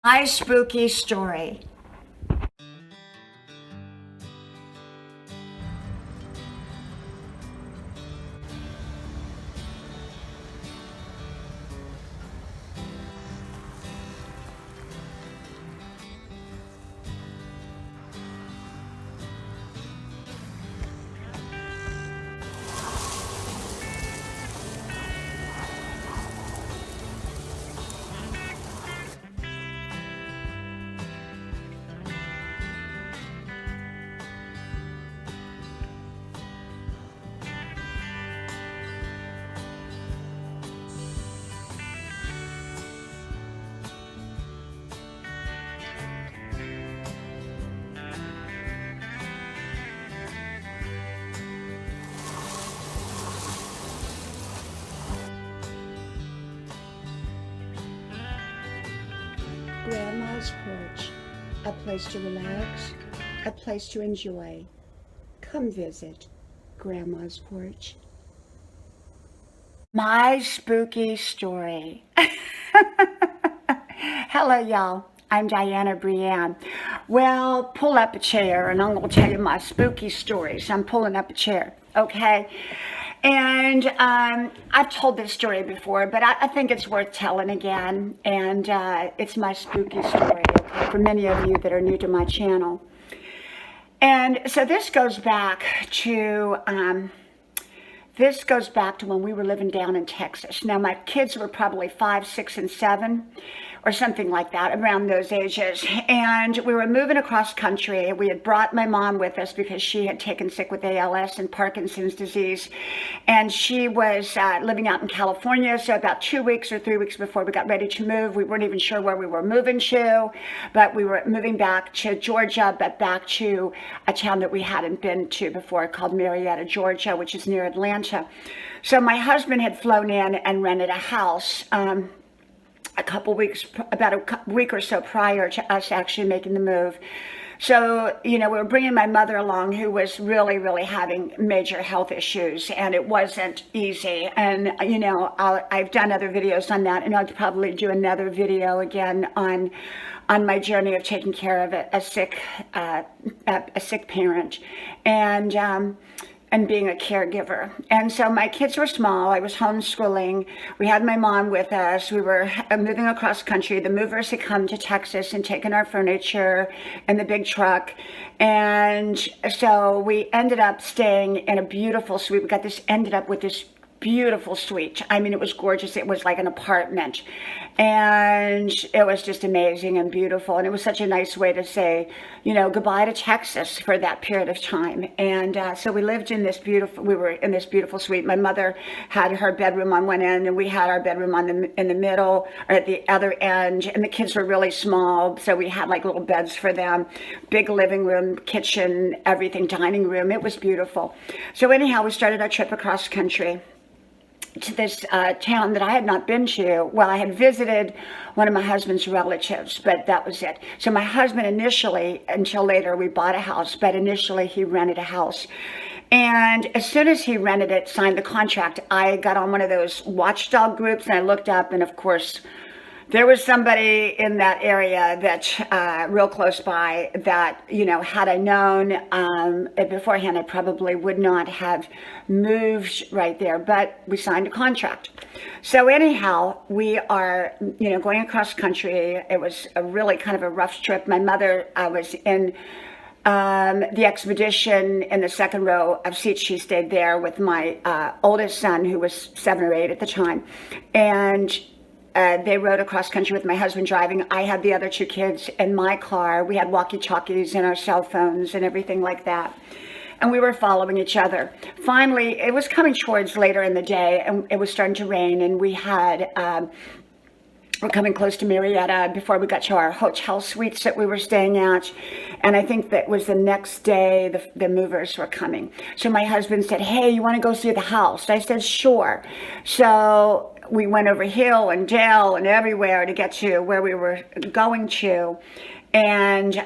My spooky story. Grandma's porch, a place to relax, a place to enjoy. Come visit Grandma's porch. My spooky story. Hello, y'all. I'm Dianna-BRIANNE. Well, pull up a chair and I'm going to tell you my spooky stories. I'm pulling up a chair, okay? And I've told this story before, but I think it's worth telling again. And it's my spooky story, okay, for many of you that are new to my channel. And so this goes back to when we were living down in Texas. Now, my kids were probably 5, 6, and 7, or something like that, around those ages. And we were moving across country. We had brought my mom with us because she had taken sick with ALS and Parkinson's disease. And she was living out in California. So about 2 weeks or 3 weeks before we got ready to move, we weren't even sure where we were moving to, but we were moving back to Georgia, but back to a town that we hadn't been to before called Marietta, Georgia, which is near Atlanta. So my husband had flown in and rented a house about a week or so prior to us actually making the move. So, we were bringing my mother along, who was really, really having major health issues, and it wasn't easy. And, I've done other videos on that, and I'll probably do another video again on my journey of taking care of a sick parent, and being a caregiver. And so my kids were small. I was homeschooling. We had my mom with us. We were moving across country. The movers had come to Texas and taken our furniture in the big truck. And so we ended up staying in a beautiful suite. Ended up with this beautiful suite. I mean, it was gorgeous. It was like an apartment, and it was just amazing and beautiful. And it was such a nice way to say, goodbye to Texas for that period of time. And so we were in this beautiful suite. My mother had her bedroom on one end, and we had our bedroom in the middle, or at the other end. And the kids were really small, so we had like little beds for them, big living room, kitchen, everything, dining room. It was beautiful. So anyhow, we started our trip across country to this town that I had not been to. Well, I had visited one of my husband's relatives, but that was it. So my husband initially, until later, we bought a house, but initially he rented a house. And as soon as he rented it, signed the contract, I got on one of those watchdog groups, and I looked up, and of course, there was somebody in that area that real close by that, had I known beforehand, I probably would not have moved right there, but we signed a contract. So anyhow, we are, going across country. It was a really kind of a rough trip. My mother was in the expedition in the second row of seats. She stayed there with my oldest son, who was 7 or 8 at the time. And they rode across country with my husband driving. I had the other 2 kids in my car. We had walkie-talkies and our cell phones and everything like that. And we were following each other. Finally, it was coming towards later in the day, and it was starting to rain, and we're coming close to Marietta before we got to our hotel suites that we were staying at. And I think that was the next day the movers were coming. So my husband said, "Hey, you want to go see the house?" I said, "Sure." So we went over hill and dale and everywhere to get to where we were going to. And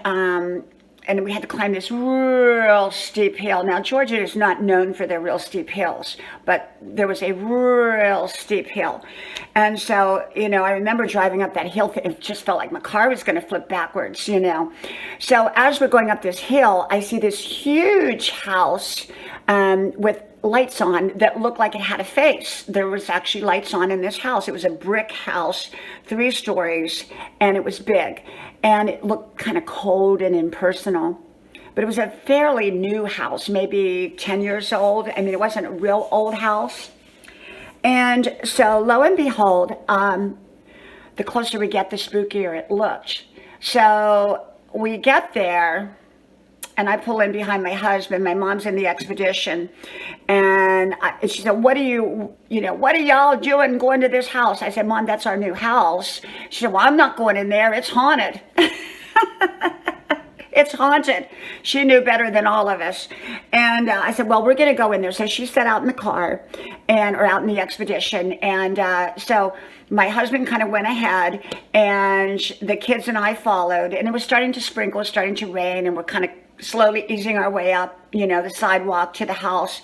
and we had to climb this real steep hill. Now, Georgia is not known for their real steep hills, but there was a real steep hill. And so, you know, I remember driving up that hill, it just felt like my car was going to flip backwards, you know. So as we're going up this hill, I see this huge house with lights on that looked like it had a face. There was actually lights on in this house. It was a brick house, 3 stories, and it was big. And it looked kind of cold and impersonal. But it was a fairly new house, maybe 10 years old. I mean, it wasn't a real old house. And so lo and behold, the closer we get, the spookier it looked. So we get there, and I pull in behind my husband. My mom's in the expedition. And she said, what are y'all doing going to this house? I said, Mom, that's our new house. She said, well, I'm not going in there. It's haunted. It's haunted. She knew better than all of us. And I said, well, we're going to go in there. So she sat out in the car or out in the expedition. And so my husband kind of went ahead, and the kids and I followed. And it was starting to sprinkle, starting to rain, and we're kind of slowly easing our way up, you know, the sidewalk to the house.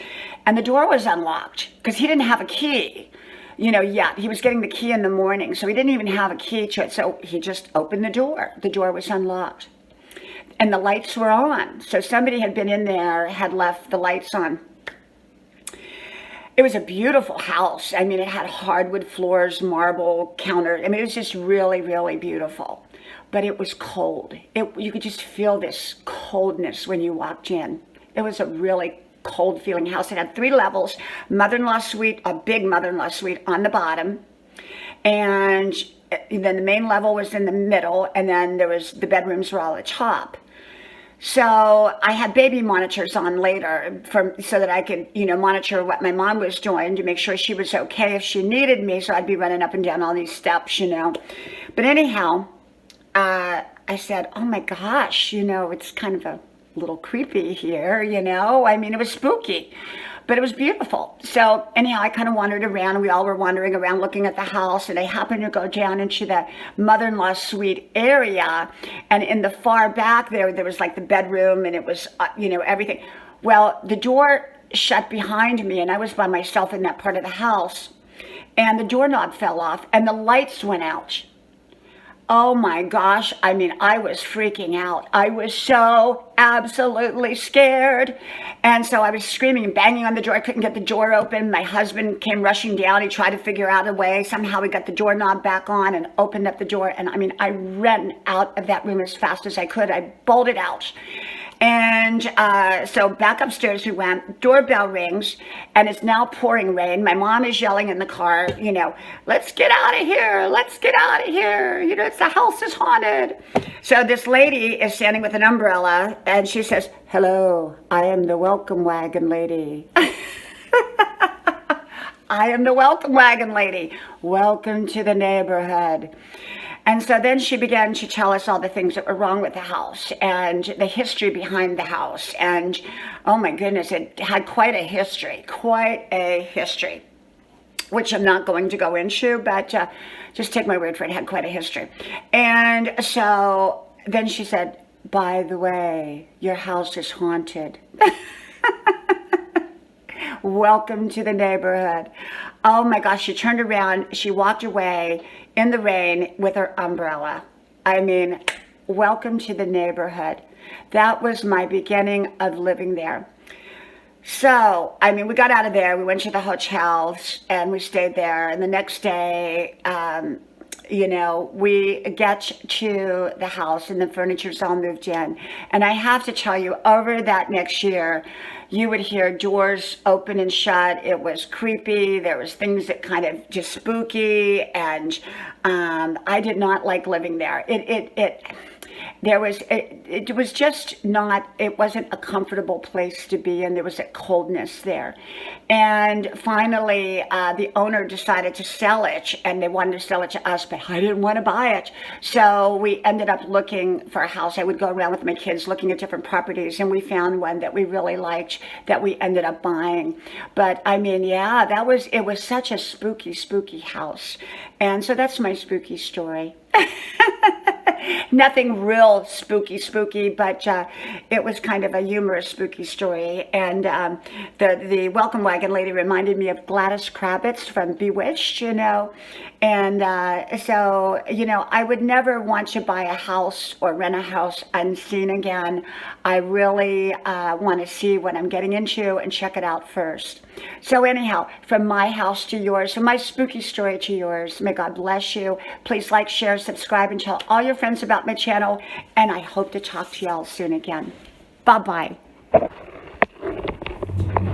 And the door was unlocked because he didn't have a key, you know, yet. He was getting the key in the morning, so he didn't even have a key to it. So he just opened the door. The door was unlocked. And the lights were on. So somebody had been in there, had left the lights on. It was a beautiful house. I mean, it had hardwood floors, marble counter. I mean, it was just really, really beautiful. But it was cold. You could just feel this coldness when you walked in. It was a really cold feeling house. It had 3 levels, mother-in-law suite, a big mother-in-law suite on the bottom. And then the main level was in the middle, and then the bedrooms were all at the top. So I had baby monitors on later so that I could, you know, monitor what my mom was doing to make sure she was okay if she needed me. So I'd be running up and down all these steps, you know. But anyhow, I said, oh my gosh, you know, it's kind of a little creepy here, you know. I mean, it was spooky, but it was beautiful. So anyhow, I kind of wandered around. We all were wandering around looking at the house, and I happened to go down into the mother-in-law suite area. And in the far back there was like the bedroom, and it was, you know, everything. Well, the door shut behind me, and I was by myself in that part of the house. And the doorknob fell off, and the lights went out. Oh my gosh, I mean, I was freaking out. I was so absolutely scared. And so I was screaming and banging on the door. I couldn't get the door open. My husband came rushing down. He tried to figure out a way. Somehow we got the doorknob back on and opened up the door. And I mean, I ran out of that room as fast as I could. I bolted out. And so back upstairs we went. Doorbell rings, and it's now pouring rain. My mom is yelling in the car, you know, let's get out of here. Let's get out of here. You know, the house is haunted. So this lady is standing with an umbrella, and she says, hello, I am the welcome wagon lady. I am the welcome wagon lady. Welcome to the neighborhood. And so then she began to tell us all the things that were wrong with the house and the history behind the house. And oh my goodness, it had quite a history, which I'm not going to go into, but just take my word for it, it had quite a history. And so then she said, by the way, your house is haunted. Welcome to the neighborhood. Oh my gosh, she turned around, she walked away in the rain with her umbrella. I mean, welcome to the neighborhood. That was my beginning of living there. So, I mean, we got out of there, we went to the hotels, and we stayed there. And the next day, you know, we get to the house, and the furniture's all moved in. And I have to tell you, over that next year, you would hear doors open and shut. It was creepy. There was things that kind of just spooky, and I did not like living there. It was just not, it wasn't a comfortable place to be in. There was a coldness there. And finally, the owner decided to sell it, and they wanted to sell it to us, but I didn't want to buy it. So we ended up looking for a house. I would go around with my kids looking at different properties, and we found one that we really liked that we ended up buying. But I mean, yeah, it was such a spooky, spooky house. And so that's my spooky story. nothing real spooky, but it was kind of a humorous spooky story. And the welcome wagon lady reminded me of Gladys Kravitz from Bewitched, you know. And so, you know, I would never want to buy a house or rent a house unseen again. I really want to see what I'm getting into and check it out first. So anyhow, from my house to yours, from my spooky story to yours, may God bless you. Please like, share, subscribe, and tell all your friends about my channel. And I hope to talk to y'all soon again. Bye-bye.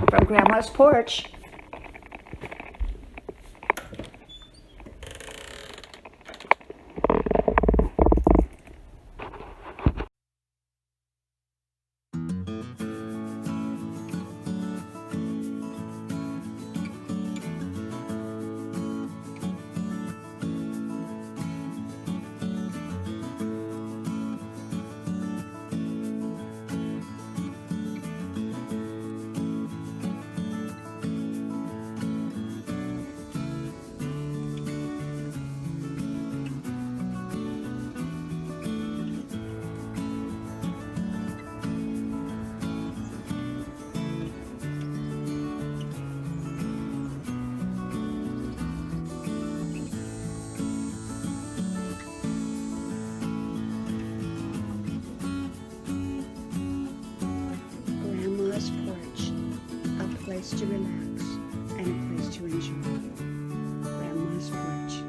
From Grandma's porch. Porch, a place to relax and a place to enjoy. Grandma's porch.